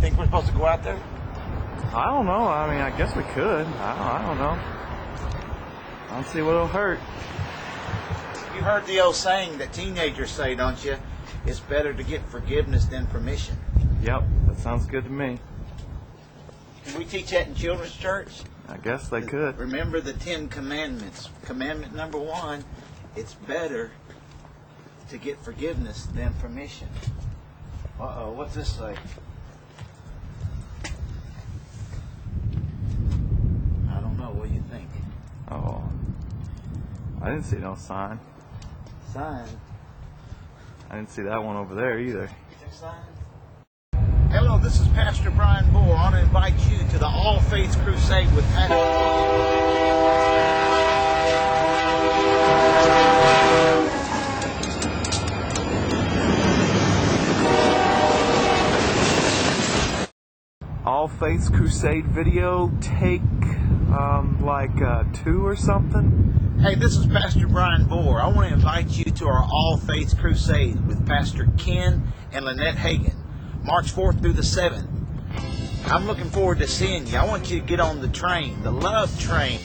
think we're supposed to go out there? I don't know. I mean, I guess we could. I don't know. I don't see what'll hurt. You heard the old saying that teenagers say, don't you? It's better to get forgiveness than permission. Yep, that sounds good to me. Can we teach that in children's church? I guess they could. Remember the 10 commandments. Commandment number 1, it's better to get forgiveness than permission. Uh-oh, what's this say? I don't know, what do you think? Oh, I didn't see no sign. Sign? I didn't see that one over there either. Sign? Hello, this is Pastor Brian Moore. I want to invite you to the All Faiths Crusade with Pastor. All Faiths Crusade video, take like 2 or something. Hey, this is Pastor Brian Moore. I want to invite you to our All Faiths Crusade with Pastor Ken and Lynette Hagan, March 4th through the 7th. I'm looking forward to seeing you. I want you to get on the train, the love train.